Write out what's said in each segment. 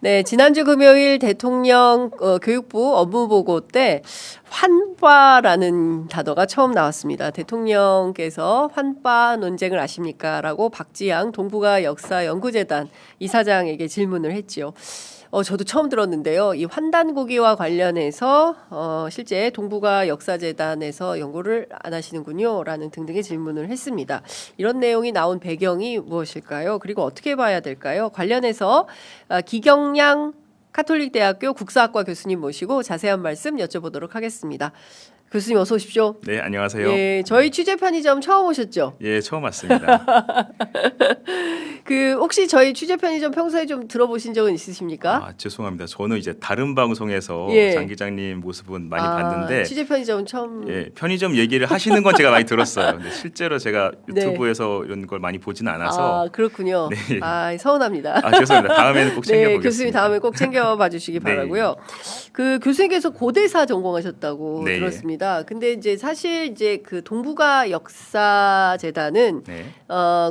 네, 지난주 금요일 대통령 교육부 업무보고 때 환빠라는 단어가 처음 나왔습니다. 대통령께서 환빠 논쟁을 아십니까?라고 박지양 동북아 역사연구재단 이사장에게 질문을 했지요. 저도 처음 들었는데요. 이 환단고기와 관련해서 실제 동북아 역사재단에서 연구를 안 하시는군요. 라는 등등의 질문을 했습니다. 이런 내용이 나온 배경이 무엇일까요? 그리고 어떻게 봐야 될까요? 관련해서 기경양 카톨릭대학교 국사학과 교수님 모시고 자세한 말씀 여쭤보도록 하겠습니다. 교수님 어서 오십시오. 네, 안녕하세요. 예, 저희 취재 편의점 처음 오셨죠? 예, 처음 왔습니다. 혹시 저희 취재 편의점 평소에 좀 들어보신 적은 있으십니까? 죄송합니다. 저는 이제 다른 방송에서 예. 장 기자님 모습은 많이 봤는데 취재 편의점은 처음. 예, 편의점 얘기를 하시는 건 제가 많이 들었어요. 근데 실제로 제가 유튜브에서 이런 걸 많이 보지는 않아서. 그렇군요. 네. 서운합니다. 죄송합니다. 다음에는 꼭 챙겨보겠습니다. 네, 교수님 다음에 꼭 챙겨봐 주시기 바라고요. 그 교수님께서 고대사 전공하셨다고 네. 들었습니다. 근데 이제 사실 이제 그 동북아 역사재단은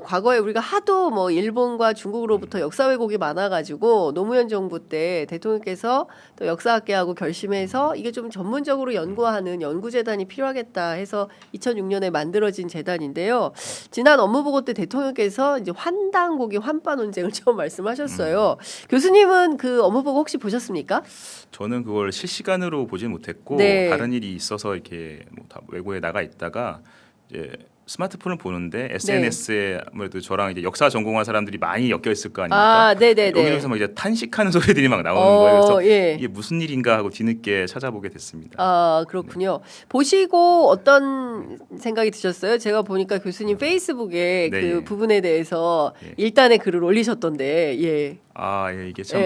과거에 우리가 하도 뭐 일본과 중국으로부터 역사 왜곡이 많아가지고 노무현 정부 때 대통령께서 또 역사학계하고 결심해서 이게 좀 전문적으로 연구하는 연구재단이 필요하겠다 해서 2006년에 만들어진 재단인데요. 지난 업무보고 때 대통령께서 이제 환단고기 환빠 논쟁을 처음 말씀하셨어요. 교수님은 그 업무보고 혹시 보셨습니까? 저는 그걸 실시간으로 보진 못했고 다른 일이 있어서 이렇게 뭐 다 외국에 나가 있다가 이제 스마트폰을 보는데 SNS에 아무래도 저랑 이제 역사 전공한 사람들이 많이 엮여 있을 거 아닙니까? 네네네. 여기서 막 이제 탄식하는 소리들이 막 나오는 거예요. 그래서 이게 무슨 일인가 하고 뒤늦게 찾아보게 됐습니다. 그렇군요. 보시고 어떤 생각이 드셨어요? 제가 보니까 교수님 페이스북에 그 부분에 대해서 일단의 글을 올리셨던데, 예, 이게 참.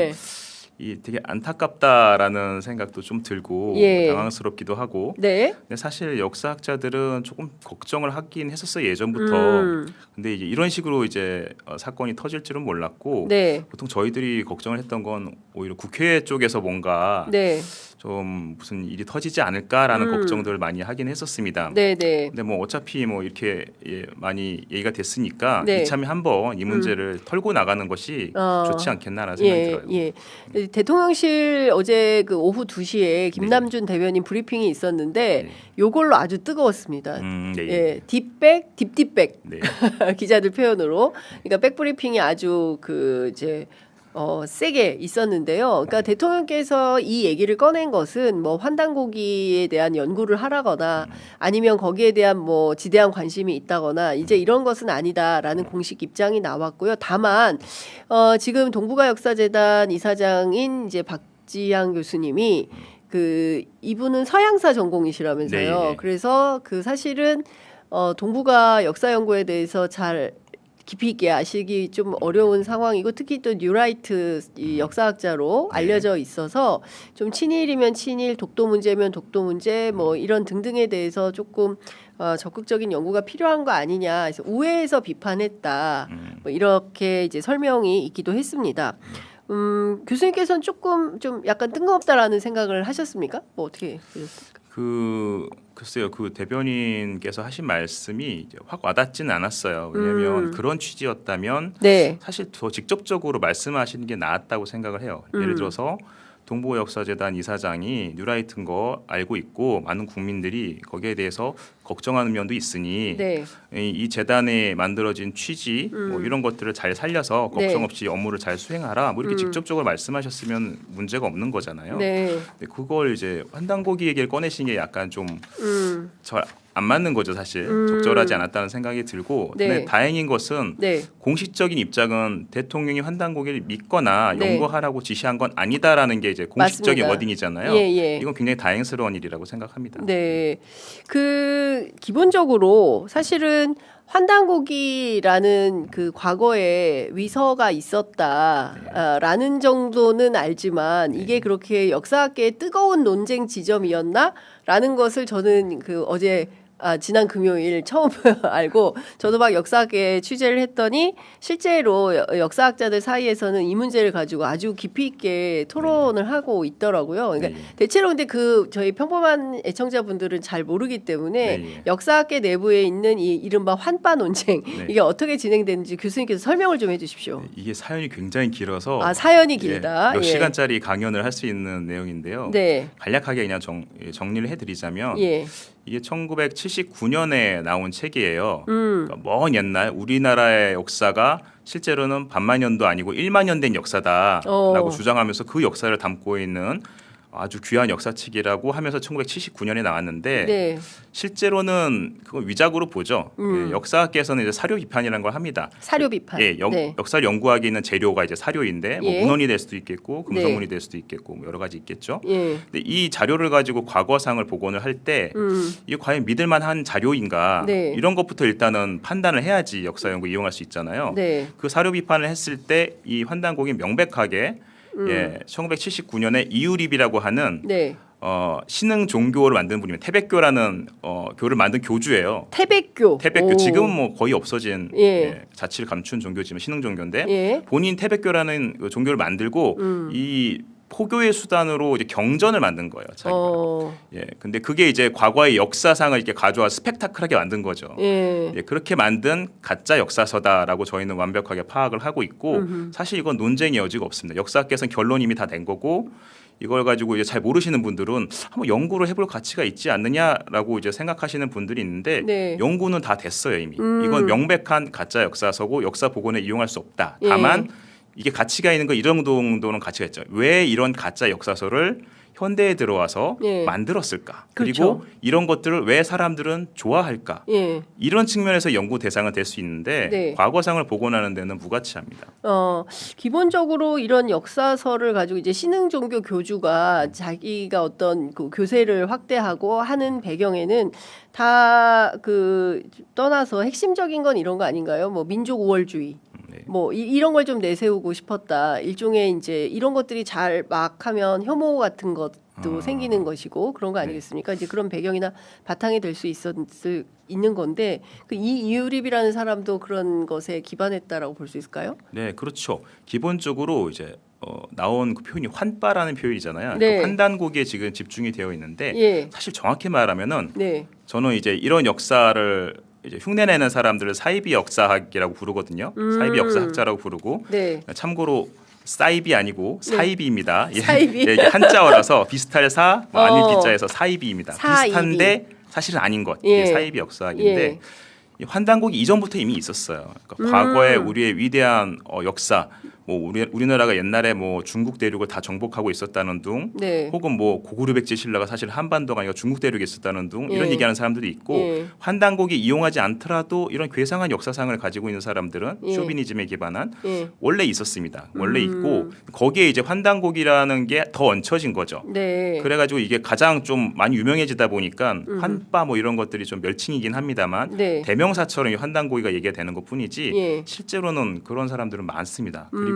되게 안타깝다라는 생각도 좀 들고 당황스럽기도 하고 근데 사실 역사학자들은 조금 걱정을 하긴 했었어요 예전부터. 근데 이제 이런 식으로 이제 사건이 터질 줄은 몰랐고 보통 저희들이 걱정을 했던 건 오히려 국회 쪽에서 뭔가 좀 무슨 일이 터지지 않을까라는 걱정들을 많이 하긴 했었습니다. 근데 뭐 어차피 뭐 이렇게 많이 얘기가 됐으니까 이참에 한번 이 문제를 털고 나가는 것이 좋지 않겠나라는 생각이 들어요. 대통령실 어제 그 오후 2시에 김남준 대변인 브리핑이 있었는데 요걸로 아주 뜨거웠습니다. 딥백, 딥백 기자들 표현으로. 그러니까 백브리핑이 아주 세게 있었는데요. 그러니까 대통령께서 이 얘기를 꺼낸 것은 뭐 환단고기에 대한 연구를 하라거나 아니면 거기에 대한 뭐 지대한 관심이 있다거나 이제 이런 것은 아니다라는 공식 입장이 나왔고요. 다만 지금 동북아 역사재단 이사장인 이제 박지양 교수님이 이분은 서양사 전공이시라면서요. 그래서 사실은 동북아 역사 연구에 대해서 잘 깊이 있게 아시기 좀 어려운 상황이고 특히 또 뉴라이트 이 역사학자로 알려져 있어서 좀 친일이면 친일, 독도 문제면 독도 문제 뭐 이런 등등에 대해서 조금 적극적인 연구가 필요한 거 아니냐 그래서 우회해서 비판했다 뭐 이렇게 이제 설명이 있기도 했습니다. 교수님께서는 조금 좀 약간 뜬금없다라는 생각을 하셨습니까? 뭐 어떻게 보셨습니까? 글쎄요, 그 대변인께서 하신 말씀이 이제 확 와닿지는 않았어요. 왜냐하면 그런 취지였다면 사실 더 직접적으로 말씀하시는 게 나았다고 생각을 해요. 예를 들어서 동북아 역사재단 이사장이 뉴라이트인 거 알고 있고 많은 국민들이 거기에 대해서 걱정하는 면도 있으니 이 재단에 만들어진 취지 뭐 이런 것들을 잘 살려서 걱정 없이 업무를 잘 수행하라 뭐 이렇게 직접적으로 말씀하셨으면 문제가 없는 거잖아요. 근데 그걸 이제 환단고기 얘기를 꺼내신 게 약간 좀 안 맞는 거죠 사실. 적절하지 않았다는 생각이 들고 근데 다행인 것은 공식적인 입장은 대통령이 환단고기를 믿거나 연구하라고 지시한 건 아니다라는 게 이제 공식적인 워딩이잖아요. 이건 굉장히 다행스러운 일이라고 생각합니다. 기본적으로 사실은 환단고기라는 그 과거에 위서가 있었다라는 정도는 알지만 이게 그렇게 역사학계의 뜨거운 논쟁 지점이었나라는 것을 저는 어제 지난 금요일 처음 알고 저도 막 역사학에 취재를 했더니 실제로 역사학자들 사이에서는 이 문제를 가지고 아주 깊이 있게 토론을 하고 있더라고요. 그러니까 대체로 근데 저희 평범한 애청자분들은 잘 모르기 때문에 역사학계 내부에 있는 이 이른바 환빠 논쟁 이게 어떻게 진행되는지 교수님께서 설명을 좀 해주십시오. 이게 사연이 굉장히 길어서 사연이 길다. 몇 시간짜리 강연을 할 수 있는 내용인데요. 간략하게 그냥 정리를 해드리자면 이게 1979년에 나온 책이에요. 그러니까 먼 옛날 우리나라의 역사가 실제로는 반만 년도 아니고 1만 년 된 역사다라고 주장하면서 그 역사를 담고 있는 아주 귀한 역사책이라고 하면서 1979년에 나왔는데 실제로는 그걸 위작으로 보죠. 역사학계에서는 이제 사료 비판이라는 걸 합니다. 사료 비판. 역사를 연구하기 있는 재료가 이제 사료인데 뭐 문헌이 될 수도 있겠고 금성문이 될 수도 있겠고 뭐 여러 가지 있겠죠. 근데 이 자료를 가지고 과거상을 복원을 할 때 이게 과연 믿을만한 자료인가 이런 것부터 일단은 판단을 해야지 역사 연구 이용할 수 있잖아요. 그 사료 비판을 했을 때 이 환단곡이 명백하게 1979년에 이유립이라고 하는 신흥 종교를 만든 분이면 태백교라는 교를 만든 교주예요. 태백교 지금은 뭐 거의 없어진 자치를 감춘 종교지만 신흥 종교인데 본인 태백교라는 그 종교를 만들고 이 포교의 수단으로 이제 경전을 만든 거예요. 자기가. 근데 그게 이제 과거의 역사상을 이렇게 가져와 스펙타클하게 만든 거죠. 그렇게 만든 가짜 역사서다라고 저희는 완벽하게 파악을 하고 있고 사실 이건 논쟁의 여지가 없습니다. 역사학계에서는 결론 이미 다 낸 거고 이걸 가지고 이제 잘 모르시는 분들은 한번 연구를 해볼 가치가 있지 않느냐라고 이제 생각하시는 분들이 있는데 연구는 다 됐어요 이미. 이건 명백한 가짜 역사서고 역사 복원에 이용할 수 없다. 다만 이게 가치가 있는 거 이런 정도는 가치가 있죠. 왜 이런 가짜 역사서를 현대에 들어와서 만들었을까? 그렇죠. 그리고 이런 것들을 왜 사람들은 좋아할까? 이런 측면에서 연구 대상은 될 수 있는데 과거상을 복원하는 데는 무가치합니다. 기본적으로 이런 역사서를 가지고 이제 신흥 종교 교주가 자기가 어떤 그 교세를 확대하고 하는 배경에는 다 떠나서 핵심적인 건 이런 거 아닌가요? 뭐 민족 우월주의. 뭐 이런 걸 좀 내세우고 싶었다. 일종의 이제 이런 것들이 잘 막 하면 혐오 같은 것도 생기는 것이고 그런 거 아니겠습니까? 이제 그런 배경이나 바탕이 될 수 있는 건데 이 이유립이라는 사람도 그런 것에 기반했다라고 볼 수 있을까요? 네, 그렇죠. 기본적으로 이제 나온 그 표현이 환빠라는 표현이잖아요. 그 환단곡에 지금 집중이 되어 있는데 사실 정확히 말하면은 저는 이제 이런 역사를 이제 흉내내는 사람들을 사이비 역사학이라고 부르거든요. 사이비 역사학자라고 부르고 참고로 사이비 아니고 사이비입니다. 사이비. 이게 한자어라서 비슷할 사, 아닐 기자에서 사이비입니다. 비슷한데 사실은 아닌 것. 이게 사이비 역사학인데 이 환단곡이 이전부터 이미 있었어요. 그러니까 과거에 우리의 위대한 역사, 뭐 우리나라가 옛날에 뭐 중국 대륙을 다 정복하고 있었다는 둥, 혹은 뭐 고구려백제 신라가 사실 한반도가 아니라 중국 대륙에 있었다는 둥 이런 얘기하는 사람들이 있고 환단곡이 이용하지 않더라도 이런 괴상한 역사상을 가지고 있는 사람들은 쇼비니즘에 기반한 원래 있었습니다. 원래 있고 거기에 이제 환단곡이라는 게 더 얹혀진 거죠. 그래가지고 이게 가장 좀 많이 유명해지다 보니까 환빠 뭐 이런 것들이 좀 멸칭이긴 합니다만 대명사처럼 이 환단곡이가 얘기가 되는 것뿐이지 실제로는 그런 사람들은 많습니다. 그리고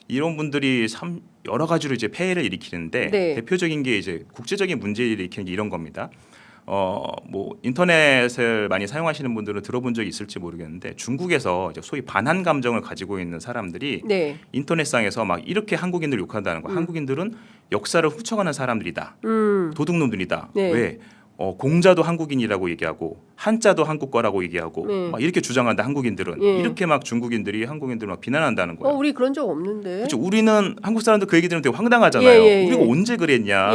이런 분들이 참 여러 가지로 이제 폐해를 일으키는데 대표적인 게 이제 국제적인 문제를 일으키는 게 이런 겁니다. 뭐 인터넷을 많이 사용하시는 분들은 들어본 적이 있을지 모르겠는데 중국에서 이제 소위 반한 감정을 가지고 있는 사람들이 인터넷상에서 막 이렇게 한국인들 욕한다는 거야. 한국인들은 역사를 훔쳐가는 사람들이다. 도둑놈들이다. 왜? 공자도 한국인이라고 얘기하고 한자도 한국 거라고 얘기하고 막 이렇게 주장한다 한국인들은 이렇게 막 중국인들이 한국인들을 막 비난한다는 거예요. 우리 그런 적 없는데. 그렇죠. 우리는 한국 사람들 그 얘기 들으면 되게 황당하잖아요. 우리가 언제 그랬냐.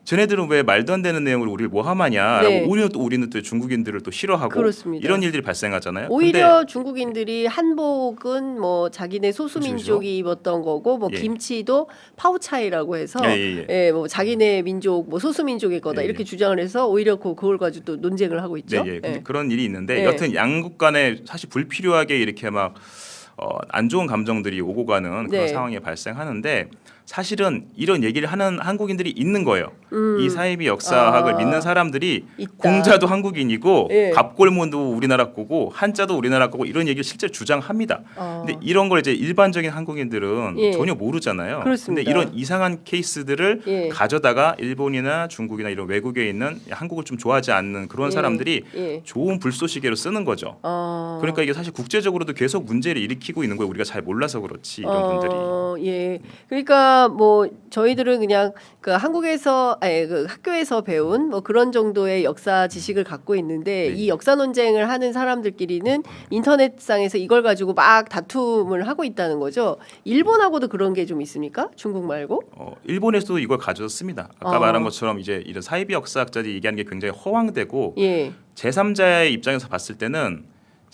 쟤네들은 왜 말도 안 되는 내용을 우리를 모함하냐라고 우리는 또 중국인들을 또 싫어하고 그렇습니다. 이런 일들이 발생하잖아요. 오히려 중국인들이 한복은 뭐 자기네 소수민족이 입었던 거고 뭐 김치도 파오차이라고 해서 뭐 자기네 민족 뭐 소수민족의 거다 이렇게 주장을 해서 오히려 그걸 가지고 또 논쟁을 하고 있죠. 그런 일이 있는데 여튼 양국 간에 사실 불필요하게 이렇게 막 안 좋은 감정들이 오고 가는 그런 상황이 발생하는데 사실은 이런 얘기를 하는 한국인들이 있는 거예요. 이 사이비 역사학을 믿는 사람들이 있다. 공자도 한국인이고 예. 갑골문도 우리나라 거고 한자도 우리나라 거고 이런 얘기를 실제로 주장합니다. 근데 이런 걸 이제 일반적인 한국인들은 예. 전혀 모르잖아요. 그렇습니다. 근데 이런 이상한 케이스들을 예. 가져다가 일본이나 중국이나 이런 외국에 있는 한국을 좀 좋아하지 않는 그런 예. 사람들이 예. 좋은 불쏘시개로 쓰는 거죠. 그러니까 이게 사실 국제적으로도 계속 문제를 일으키고 있는 거예요. 우리가 잘 몰라서 그렇지 이런 분들이. 예. 그러니까 뭐 저희들은 그냥 그 한국에서 그 학교에서 배운 뭐 그런 정도의 역사 지식을 갖고 있는데 네. 이 역사 논쟁을 하는 사람들끼리는 인터넷상에서 이걸 가지고 막 다툼을 하고 있다는 거죠. 일본하고도 그런 게 좀 있습니까? 중국 말고? 일본에서도 이걸 가져왔습니다. 아까 말한 것처럼 이제 이런 사이비 역사학자들이 얘기하는 게 굉장히 허황되고 예. 제3자의 입장에서 봤을 때는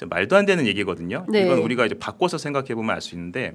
말도 안 되는 얘기거든요. 네. 이건 우리가 이제 바꿔서 생각해 보면 알 수 있는데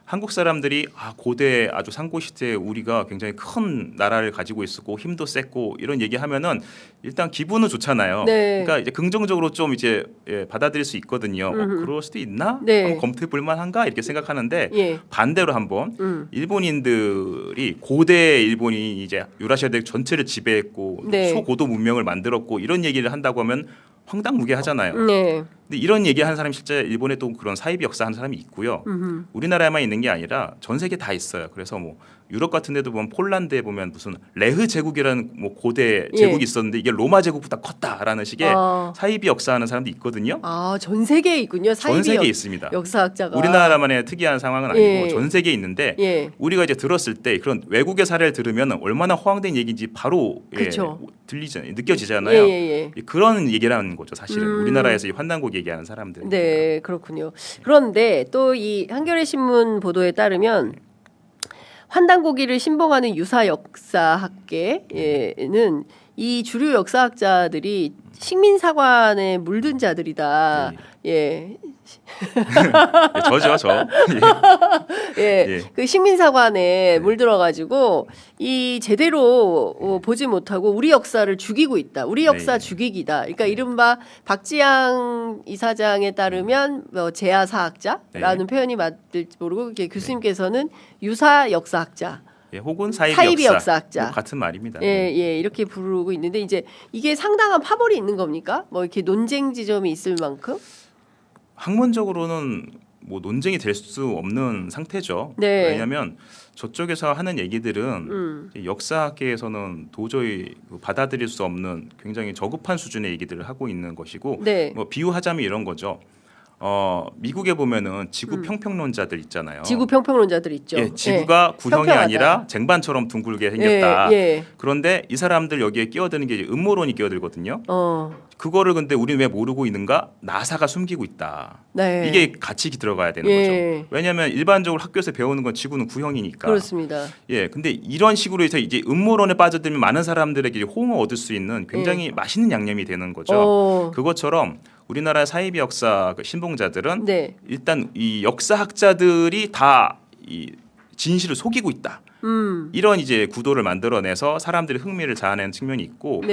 한국 사람들이 고대 아주 상고 시대에 우리가 굉장히 큰 나라를 가지고 있었고 힘도 셌고 이런 얘기하면은 일단 기분은 좋잖아요. 네. 그러니까 이제 긍정적으로 좀 이제 받아들일 수 있거든요. 그럴 수도 있나? 네. 한번 검토해 볼 만한가 이렇게 생각하는데 예. 반대로 한번 일본인들이 고대 일본이 이제 유라시아 대륙 전체를 지배했고 네. 초고도 문명을 만들었고 이런 얘기를 한다고 하면 황당무계하잖아요. 네. 근데 이런 얘기하는 사람이 실제 일본에 또 그런 사이비 역사하는 사람이 있고요. 우리나라에만 있는 게 아니라 전 세계 다 있어요. 그래서 뭐 유럽 같은 데도 보면 폴란드에 보면 무슨 레흐 제국이라는 뭐 고대 제국이 있었는데 이게 로마 제국보다 컸다라는 식의 사이비 역사하는 사람도 있거든요. 전 세계에 있군요. 사이비 전 세계에 있습니다. 역사학자가. 우리나라만의 특이한 상황은 아니고 예. 전 세계에 있는데 예. 우리가 이제 들었을 때 그런 외국의 사례를 들으면 얼마나 허황된 얘기인지 바로 들리잖아요. 느껴지잖아요. 예. 그런 얘기라는 거죠. 사실은 우리나라에서 이 환단곡 얘기하는 사람들. 네, 그렇군요. 그런데 또 이 한겨레 신문 보도에 따르면 환단고기를 신봉하는 유사 역사학계에는 이 주류 역사학자들이 식민사관에 물든 자들이다. 예. 저죠, 저. 예. 그 식민사관에 물들어가지고 이 제대로 보지 못하고 우리 역사를 죽이고 있다. 우리 역사 죽이기다. 그러니까 이른바 박지양 이사장에 따르면 제야사학자라는 표현이 맞을지 모르고 교수님께서는 유사 역사학자. 혹은 사이비 역사학자 뭐 같은 말입니다. 예, 이렇게 부르고 있는데 이제 이게 상당한 파벌이 있는 겁니까? 뭐 이렇게 논쟁 지점이 있을 만큼? 학문적으로는 뭐 논쟁이 될 수 없는 상태죠. 네. 왜냐하면 저쪽에서 하는 얘기들은 역사학계에서는 도저히 받아들일 수 없는 굉장히 저급한 수준의 얘기들을 하고 있는 것이고, 뭐 비유하자면 이런 거죠. 미국에 보면은 지구 평평론자들 있잖아요. 지구 평평론자들 있죠. 예, 지구가 구형이 평평하다. 아니라 쟁반처럼 둥글게 생겼다. 그런데 이 사람들 여기에 끼어드는 게 음모론이 끼어들거든요. 그거를 근데 우리는 왜 모르고 있는가? 나사가 숨기고 있다. 이게 같이 들어가야 되는 거죠. 왜냐하면 일반적으로 학교에서 배우는 건 지구는 구형이니까. 그렇습니다. 예, 근데 이런 식으로 해서 이제 음모론에 빠져들면 많은 사람들에게 호응을 얻을 수 있는 굉장히 맛있는 양념이 되는 거죠. 그것처럼 우리나라 사이비 역사 신봉자들은 일단 이 역사학자들이 다 이 진실을 속이고 있다. 이런 이제 구도를 만들어내서 사람들이 흥미를 자아내는 측면이 있고,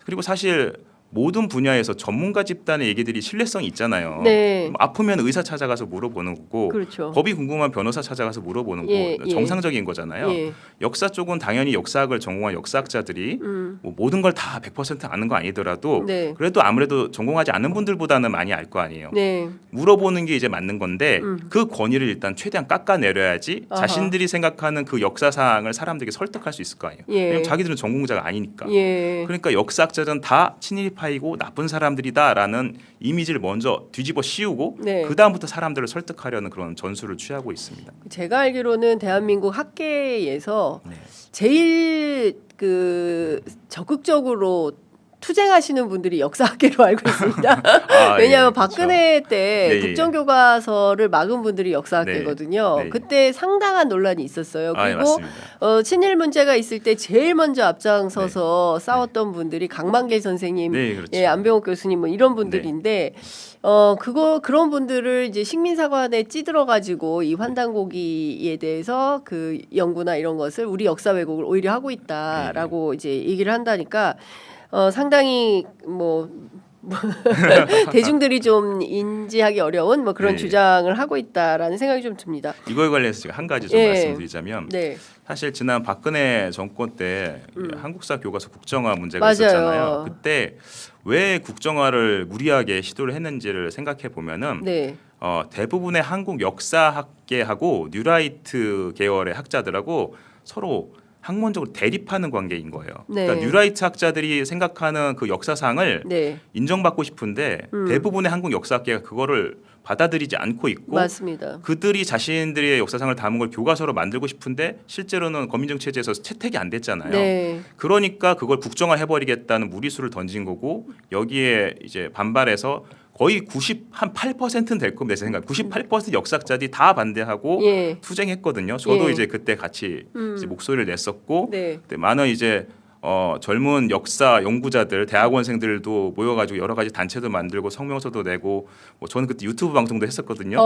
그리고 사실 모든 분야에서 전문가 집단의 얘기들이 신뢰성이 있잖아요. 아프면 의사 찾아가서 물어보는 거고, 법이 궁금한 변호사 찾아가서 물어보는 거 정상적인 거잖아요. 역사 쪽은 당연히 역사학을 전공한 역사학자들이 뭐 모든 걸 다 100% 아는 거 아니더라도 그래도 아무래도 전공하지 않은 분들보다는 많이 알 거 아니에요. 물어보는 게 이제 맞는 건데 그 권위를 일단 최대한 깎아내려야지 자신들이 생각하는 그 역사 사항을 사람들에게 설득할 수 있을 거 아니에요. 왜냐면 자기들은 전공자가 아니니까. 그러니까 역사학자들은 다 친일파이고 나쁜 사람들이다라는 이미지를 먼저 뒤집어 씌우고 그 다음부터 사람들을 설득하려는 그런 전술을 취하고 있습니다. 제가 알기로는 대한민국 학계에서 제일 그 적극적으로 투쟁하시는 분들이 역사학계로 알고 있습니다. 왜냐하면 박근혜 때 국정교과서를 막은 분들이 역사학계거든요. 그때 상당한 논란이 있었어요. 그리고 친일 문제가 있을 때 제일 먼저 앞장서서 싸웠던 분들이 강만길 선생님, 안병옥 교수님 뭐 이런 분들인데 그런 분들을 이제 식민사관에 찌들어 가지고 이 환단고기에 대해서 그 연구나 이런 것을 우리 역사 왜곡을 오히려 하고 있다라고 이제 얘기를 한다니까 상당히 뭐 대중들이 좀 인지하기 어려운 뭐 그런 네. 주장을 하고 있다라는 생각이 좀 듭니다. 이거에 관련해서 제가 한 가지 좀 예. 말씀드리자면 네. 사실 지난 박근혜 정권 때 한국사 교과서 국정화 문제가 맞아요. 있었잖아요. 그때 왜 국정화를 무리하게 시도를 했는지를 생각해 보면은 네. 대부분의 한국 역사학계하고 뉴라이트 계열의 학자들하고 서로 학문적으로 대립하는 관계인 거예요. 네. 그러니까 뉴라이트 학자들이 생각하는 그 역사상을 네. 인정받고 싶은데 대부분의 한국 역사학계가 그거를 받아들이지 않고 있고 맞습니다. 그들이 자신들의 역사상을 담은 걸 교과서로 만들고 싶은데 실제로는 거민정 체제에서 채택이 안 됐잖아요. 네. 그러니까 그걸 국정화 해버리겠다는 무리수를 던진 거고 여기에 이제 반발해서 거의 98%는 될 겁니다. 제 생각. 98% 역사학자들이 다 반대하고 예. 투쟁했거든요. 저도 예. 이제 그때 같이 이제 목소리를 냈었고 네. 그때 많은 이제 젊은 역사 연구자들, 대학원생들도 모여가지고 여러 가지 단체도 만들고 성명서도 내고 뭐 저는 그때 유튜브 방송도 했었거든요.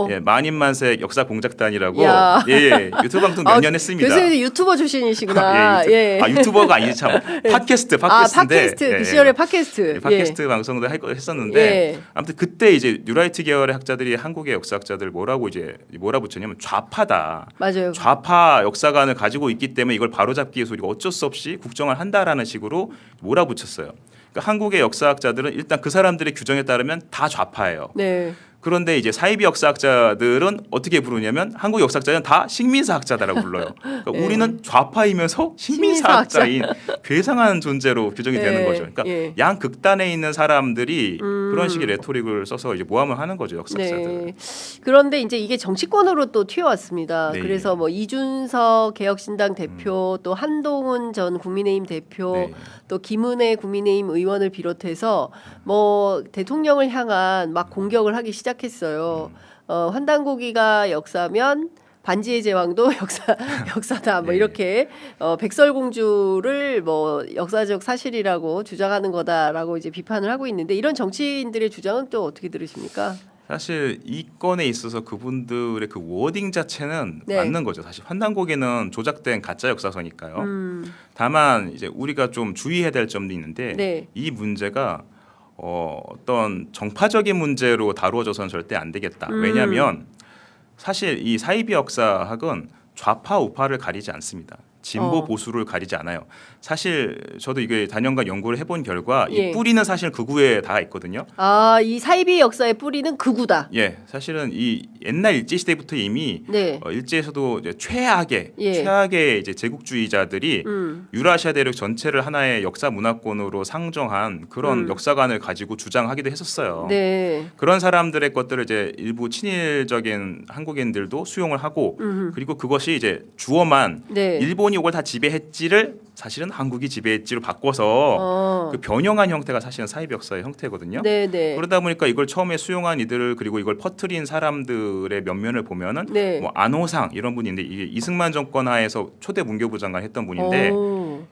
예, 만인만색 역사 공작단이라고 야. 예, 유튜브 방송 몇 년 했습니다. 교수님도 유튜버 출신이시구나. 예, 유튜버가 아니지 참 팟캐스트인데 팟캐스트 그 시절의 팟캐스트. 예, 팟캐스트 방송도 했었는데 예. 아무튼 그때 이제 뉴라이트 계열의 학자들이 한국의 역사학자들 뭐라고 이제 몰아붙였냐면 좌파다. 맞아요. 좌파 역사관을 가지고 있기 때문에 이걸 바로잡기 위해서 우리가 어쩔 수 없이 국정을 한다라는 식으로 몰아붙였어요. 그러니까 한국의 역사학자들은 일단 그 사람들의 규정에 따르면 다 좌파예요. 네. 그런데 이제 사이비 역사학자들은 어떻게 부르냐면 한국 역사학자는 다 식민사학자다라고 불러요. 그러니까 네. 우리는 좌파이면서 식민사학자인 괴상한 존재로 규정이 네. 되는 거죠. 그러니까 예. 양 극단에 있는 사람들이 그런 식의 레토릭을 써서 이제 모함을 하는 거죠, 역사학자들. 네. 그런데 이제 이게 정치권으로 또 튀어왔습니다. 네. 그래서 뭐 이준석 개혁신당 대표, 또 한동훈 전 국민의힘 대표, 네. 또 김은혜 국민의힘 의원을 비롯해서 뭐 대통령을 향한 막 공격을 하기 시작했어요. 환단고기가 역사면 반지의 제왕도 역사다 뭐 네. 이렇게 백설공주를 뭐 역사적 사실이라고 주장하는 거다라고 이제 비판을 하고 있는데 이런 정치인들의 주장은 또 어떻게 들으십니까? 사실 이 건에 있어서 그분들의 그 워딩 자체는 네. 맞는 거죠. 사실 환단고기는 조작된 가짜 역사서니까요. 다만 이제 우리가 좀 주의해야 될 점도 있는데 네. 이 문제가 어떤 정파적인 문제로 다루어져서는 절대 안 되겠다. 왜냐하면 사실 이 사이비 역사학은 좌파 우파를 가리지 않습니다. 진보 보수를 가리지 않아요. 사실 저도 이게 단연간 연구를 해본 결과 예. 이 뿌리는 사실 극우에 다 있거든요. 아, 이 사이비 역사의 뿌리는 극우다. 예, 사실은 이 옛날 일제 시대부터 이미 네. 일제에서도 이제 최악의 예. 이제 제국주의자들이 유라시아 대륙 전체를 하나의 역사 문화권으로 상정한 그런 역사관을 가지고 주장하기도 했었어요. 네. 그런 사람들의 것들을 이제 일부 친일적인 한국인들도 수용을 하고 그리고 그것이 이제 주어만 네. 일본이 이걸 다 지배했지를 사실은 한국이 지배했지로 바꿔서 그 변형한 형태가 사실은 사이비 역사의 형태거든요. 네, 네. 그러다 보니까 이걸 처음에 수용한 이들을 그리고 이걸 퍼뜨린 사람들의 면면을 보면은 네. 뭐 안호상 이런 분인데 이게 이승만 정권 하에서 초대 문교부 장관 했던 분인데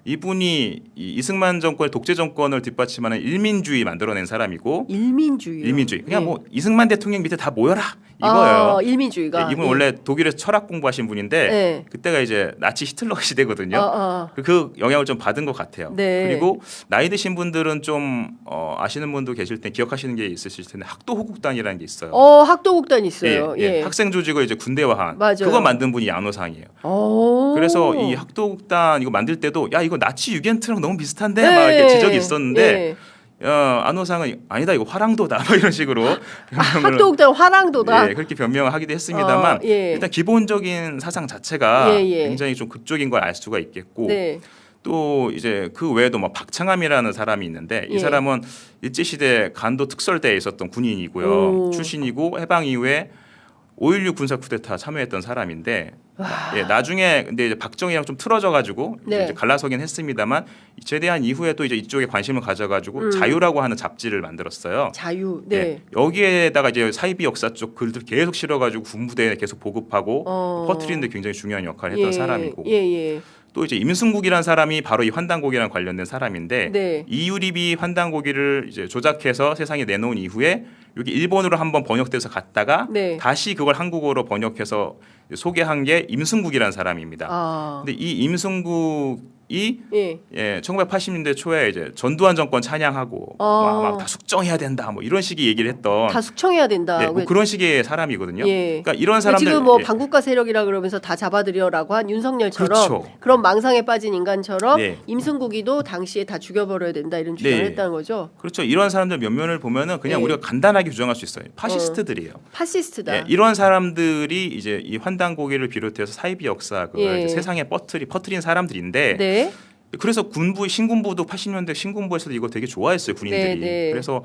이분이 이승만 정권의 독재 정권을 뒷받침하는 일민주의 만들어낸 사람이고 일민주의 그냥 네. 뭐 이승만 대통령 밑에 다 모여라 이거예요. 일민주의가. 네, 이분 원래 독일에서 철학 공부하신 분인데 네. 그때가 이제 나치 히틀러 시대거든요. 그 영향을 좀 받은 것 같아요. 네. 그리고 나이 드신 분들은 좀 아시는 분도 계실 때 기억하시는 게 있으실 텐데 학도호국단이라는 게 있어요. 학도국단 있어요. 예. 학생 조직을 이제 군대화한 맞아요. 그거 만든 분이 안호상이에요. 그래서 이 학도국단 이거 만들 때도 야 이거 나치 유겐트랑 너무 비슷한데 네. 막 이렇게 지적이 있었는데. 네. 안호상은 아니다 이거 화랑도다 뭐 이런 식으로 학도국단 화랑도다. 예, 그렇게 변명을 하기도 했습니다만 일단 기본적인 사상 자체가 굉장히 좀 극적인 걸 알 수가 있겠고 네. 또 이제 그 외에도 뭐 박창함이라는 사람이 있는데 이 사람은 일제 시대 간도 특설대에 있었던 군인이고요. 출신이고 해방 이후에 5.16 군사 쿠데타 참여했던 사람인데 나중에 근데 이제 박정희랑 좀 틀어져가지고 이제 갈라서긴 했습니다만 제대한 이후에 또 이제 이쪽에 관심을 가져가지고 자유라고 하는 잡지를 만들었어요. 자유. 네. 여기에다가 이제 사이비 역사 쪽 글들 계속 실어가지고 군부대에 계속 보급하고 퍼뜨리는데 굉장히 중요한 역할을 했던 사람이고. 또 이제 임승국이라는 사람이 바로 이 환단고기랑 관련된 사람인데 이유립이 환단고기를 이제 조작해서 세상에 내놓은 이후에 여기 일본으로 한번 번역돼서 갔다가 다시 그걸 한국어로 번역해서 소개한 게 임승국이라는 사람입니다. 근데 이 임승국 예. 1980년대 초에 이제 전두환 정권 찬양하고 막 다 숙청해야 된다 뭐 이런 식의 얘기를 했던 다 숙청해야 된다. 뭐 그런 식의 사람이거든요. 예. 그러니까 이런 사람들 지금 뭐 반국가 세력이라 그러면서 다 잡아들여라고 한 윤석열처럼 그렇죠. 그런 망상에 빠진 인간처럼 네. 임승국이도 당시에 다 죽여버려야 된다 이런 주장을 네. 했다는 거죠. 그렇죠. 이런 사람들 몇 면을 보면은 그냥 예. 우리가 간단하게 규정할 수 있어요. 파시스트들이에요. 파시스트다. 이런 사람들이 이제 이 환단고기를 비롯해서 사이비 역사를 이제 세상에 퍼뜨린 사람들인데 네. 그래서 신군부도 80년대 신군부에서도 이거 되게 좋아했어요 군인들이. 네. 그래서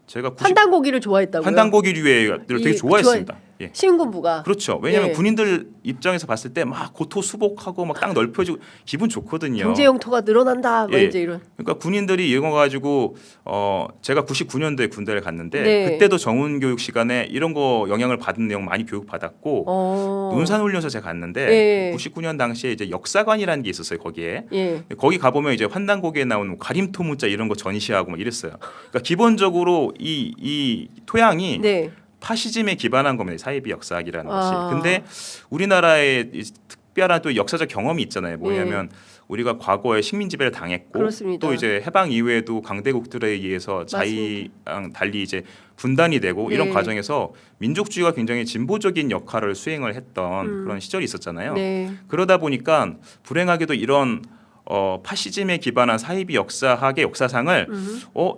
제가 환단고기를 좋아했다고요? 환단고기류를 되게 좋아했습니다. 예. 신군부가. 그렇죠. 왜냐하면 군인들 입장에서 봤을 때 막 고토 수복하고 막 땅 넓혀지고 기분 좋거든요. 경제 영토가 늘어난다. 뭐 이제 이런. 그러니까 군인들이 이거 가지고 제가 99년도에 군대를 갔는데 네. 그때도 정훈 교육 시간에 이런 거 영향을 받은 내용 많이 교육 받았고 논산훈련소 제가 갔는데 99년 당시에 이제 역사관이라는 게 있었어요 거기에. 거기 가보면 이제 환단고기에 나오는 가림토 문자 이런 거 전시하고 막 이랬어요. 그러니까 기본적으로 이 토양이 파시즘에 기반한 겁니다. 사이비 역사학이라는 것이. 근데 우리나라의 특별한 또 역사적 경험이 있잖아요. 뭐냐면 우리가 과거에 식민 지배를 당했고 그렇습니다. 또 이제 해방 이후에도 강대국들에 의해서 자위랑 달리 이제 분단이 되고 이런 과정에서 민족주의가 굉장히 진보적인 역할을 수행을 했던 그런 시절이 있었잖아요. 그러다 보니까 불행하게도 이런 파시즘에 기반한 사이비 역사학의 역사상을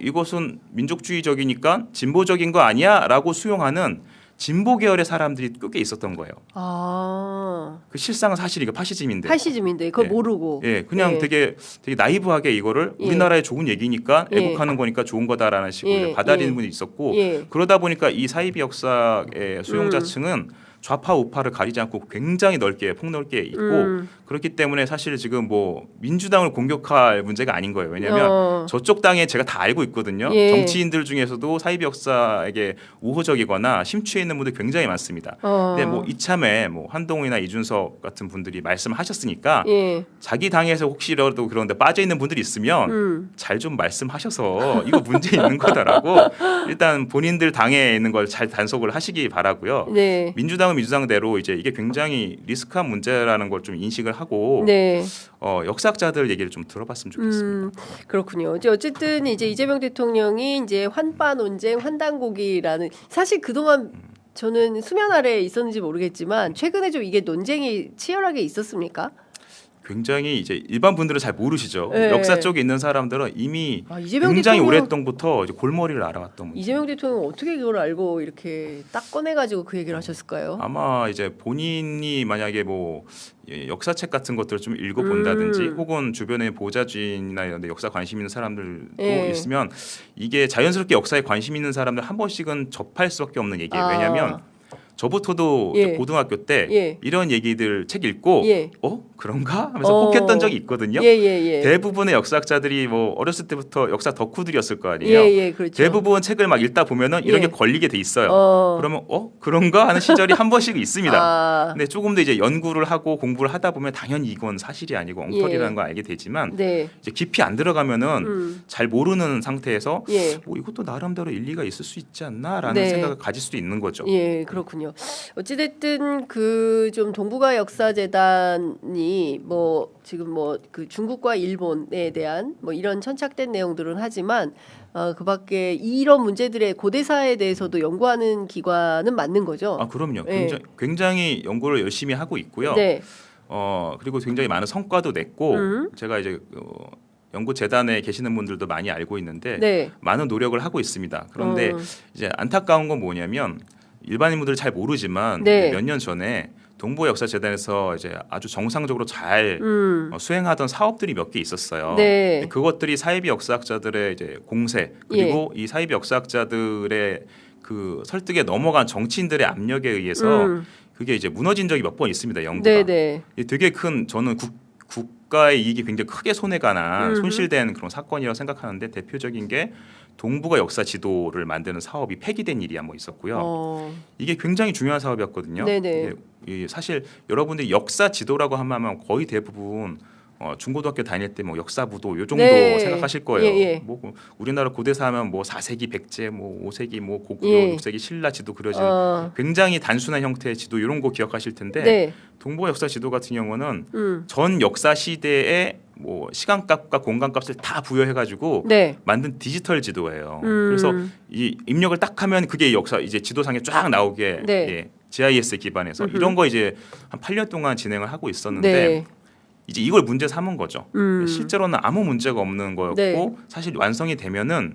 이것은 민족주의적이니까 진보적인 거 아니야라고 수용하는 진보 계열의 사람들이 꽤 있었던 거예요. 그 실상은 사실 이거 파시즘인데. 그걸 모르고. 그냥 되게 나이브하게 이거를 우리나라의 좋은 얘기니까 애국하는 거니까 좋은 거다라는 식으로 받아들이는 분이 있었고 그러다 보니까 이 사이비 역사의 수용자층은 좌파 우파를 가리지 않고 굉장히 폭넓게 있고 그렇기 때문에 사실 지금 뭐 민주당을 공격할 문제가 아닌 거예요. 왜냐하면 저쪽 당에 제가 다 알고 있거든요. 정치인들 중에서도 사이비 역사에게 우호적이거나 심취해 있는 분들 굉장히 많습니다. 근데 뭐 이참에 뭐 한동훈이나 이준석 같은 분들이 말씀하셨으니까 자기 당에서 혹시라도 그런데 빠져 있는 분들이 있으면 잘 좀 말씀하셔서 이거 문제 있는 거다라고 일단 본인들 당에 있는 걸 잘 단속을 하시기 바라고요. 민주당은 민주당대로 이제 이게 굉장히 리스크한 문제라는 걸 좀 인식을 하고 역사학자들 얘기를 좀 들어봤으면 좋겠습니다. 그렇군요. 어쨌든 이제 이재명 대통령이 이제 환빠 논쟁, 환단고기라는 사실 그동안 저는 수면 아래에 있었는지 모르겠지만 최근에 좀 이게 논쟁이 치열하게 있었습니까? 굉장히 이제 일반 분들은 잘 모르시죠. 역사 쪽에 있는 사람들은 이미 굉장히 대통령, 오랫동부터 이제 골머리를 알아왔던 문제. 이재명 대통령 어떻게 그걸 알고 이렇게 딱 꺼내가지고 그 얘기를 하셨을까요? 아마 이제 본인이 만약에 뭐 역사책 같은 것들을 좀 읽어본다든지 혹은 주변에 보좌진이나 이런 데 역사 관심 있는 사람들도 있으면 이게 자연스럽게 역사에 관심 있는 사람들 한 번씩은 접할 수밖에 없는 얘기예요. 왜냐하면 저부터도 고등학교 때 이런 얘기들 책 읽고 그런가 하면서 혹했던 적이 있거든요. 대부분의 역사학자들이 뭐 어렸을 때부터 역사 덕후들이었을 거 아니에요. 그렇죠. 대부분 책을 막 읽다 보면은 이런 게 걸리게 돼 있어요. 그러면 그런가 하는 시절이 한 번씩 있습니다. 근데 조금 더 이제 연구를 하고 공부를 하다 보면 당연히 이건 사실이 아니고 엉터리라는 걸 알게 되지만 이제 깊이 안 들어가면은 잘 모르는 상태에서 이것도 나름대로 일리가 있을 수 있지 않나라는 생각을 가질 수도 있는 거죠. 그렇군요. 어찌됐든 그 좀 동북아 역사재단이 뭐 지금 뭐 그 중국과 일본에 대한 뭐 이런 천착된 내용들은 하지만 그밖에 이런 문제들의 고대사에 대해서도 연구하는 기관은 맞는 거죠. 그럼요. 굉장히 연구를 열심히 하고 있고요. 그리고 굉장히 많은 성과도 냈고 제가 이제 연구 재단에 계시는 분들도 많이 알고 있는데 많은 노력을 하고 있습니다. 그런데 이제 안타까운 건 뭐냐면 일반인분들 잘 모르지만 몇 년 전에 동북아 역사재단에서 이제 아주 정상적으로 잘 수행하던 사업들이 몇 개 있었어요. 그것들이 사이비 역사학자들의 이제 공세 그리고 이 사이비 역사학자들의 그 설득에 넘어간 정치인들의 압력에 의해서 그게 이제 무너진 적이 몇 번 있습니다. 연구가 되게 큰 저는 국가의 이익이 굉장히 크게 손해가 난 손실된 그런 사건이라고 생각하는데 대표적인 게 동북아 역사 지도를 만드는 사업이 폐기된 일이 한 번 있었고요. 이게 굉장히 중요한 사업이었거든요. 사실 여러분들이 역사 지도라고 하면 거의 대부분 중고등학교 다닐 때 뭐 역사부도 요 정도 생각하실 거예요. 뭐 우리나라 고대사 하면 뭐 4세기 백제, 뭐 5세기 뭐 고구려, 6세기 신라 지도 그려진 굉장히 단순한 형태의 지도 이런 거 기억하실 텐데 동북아 역사 지도 같은 경우는 전 역사 시대의 뭐 시간값과 공간값을 다 부여해가지고 네. 만든 디지털 지도예요. 그래서 이 입력을 딱 하면 그게 역사 이제 지도상에 쫙 나오게 네. 예, GIS 기반에서 이런 거 이제 한 8년 동안 진행을 하고 있었는데 네. 이제 이걸 문제 삼은 거죠. 실제로는 아무 문제가 없는 거였고 네. 사실 완성이 되면은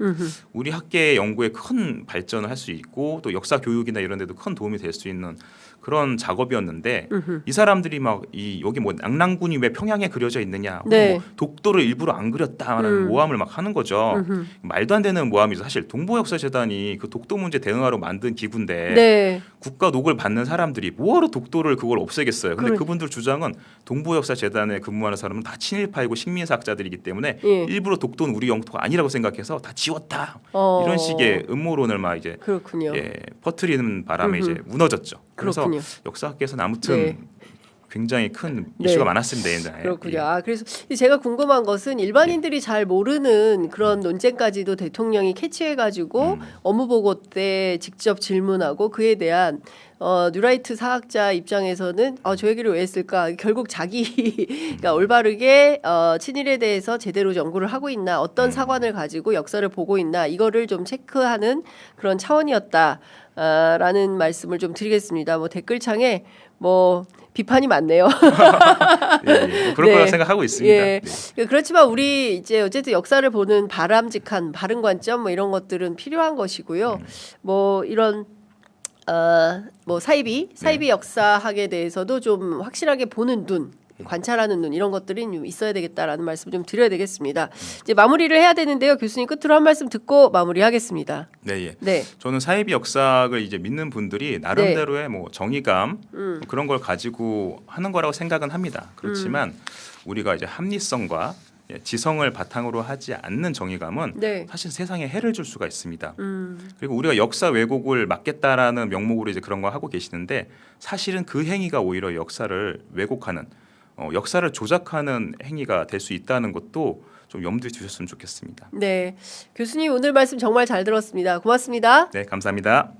우리 학계의 연구에 큰 발전을 할 수 있고 또 역사 교육이나 이런 데도 큰 도움이 될 수 있는 그런 작업이었는데 이 사람들이 막 이 여기 뭐 낙랑군이 왜 평양에 그려져 있느냐, 네. 뭐 독도를 일부러 안 그렸다라는 모함을 막 하는 거죠. 말도 안 되는 모함이죠. 사실 동부역사재단이 그 독도 문제 대응하러 만든 기구인데 네. 국가 녹을 받는 사람들이 뭐하러 독도를 그걸 없애겠어요. 근데 그분들 주장은 동부역사재단에 근무하는 사람은 다 친일파이고 식민사학자들이기 때문에 예. 일부러 독도는 우리 영토가 아니라고 생각해서 다 지웠다. 이런 식의 음모론을 막 이제 그렇군요. 예, 퍼뜨리는 바람에 이제 무너졌죠. 그래서 그렇군요. 역사학계에서는 아무튼 네. 굉장히 큰 네. 이슈가 많았습니다. 옛날에. 그렇군요. 예. 아, 그래서 제가 궁금한 것은 일반인들이 잘 모르는 그런 논쟁까지도 대통령이 캐치해가지고 업무 보고 때 직접 질문하고 그에 대한 뉴라이트 사학자 입장에서는 저 얘기를 왜 했을까? 결국 자기가 올바르게 친일에 대해서 제대로 연구를 하고 있나, 어떤 사관을 가지고 역사를 보고 있나 이거를 좀 체크하는 그런 차원이었다라는 말씀을 좀 드리겠습니다. 뭐 댓글창에 뭐 비판이 많네요. 예, 예. 그럴 네. 거라 생각하고 있습니다. 예. 네. 그렇지만 우리 이제 어쨌든 역사를 보는 바람직한 바른 관점 뭐 이런 것들은 필요한 것이고요. 뭐 이런 뭐 사이비 역사학에 대해서도 좀 확실하게 보는 눈, 관찰하는 눈 이런 것들이 좀 있어야 되겠다라는 말씀 좀 드려야 되겠습니다. 이제 마무리를 해야 되는데요. 교수님 끝으로 한 말씀 듣고 마무리하겠습니다. 네, 예. 네. 저는 사이비 역사학을 이제 믿는 분들이 나름대로의 뭐 정의감 그런 걸 가지고 하는 거라고 생각은 합니다. 그렇지만 우리가 이제 합리성과 지성을 바탕으로 하지 않는 정의감은 네. 사실 세상에 해를 줄 수가 있습니다. 그리고 우리가 역사 왜곡을 막겠다라는 명목으로 이제 그런 거 하고 계시는데 사실은 그 행위가 오히려 역사를 왜곡하는 역사를 조작하는 행위가 될 수 있다는 것도 좀 염두에 두셨으면 좋겠습니다. 네. 교수님 오늘 말씀 정말 잘 들었습니다. 고맙습니다. 네, 감사합니다.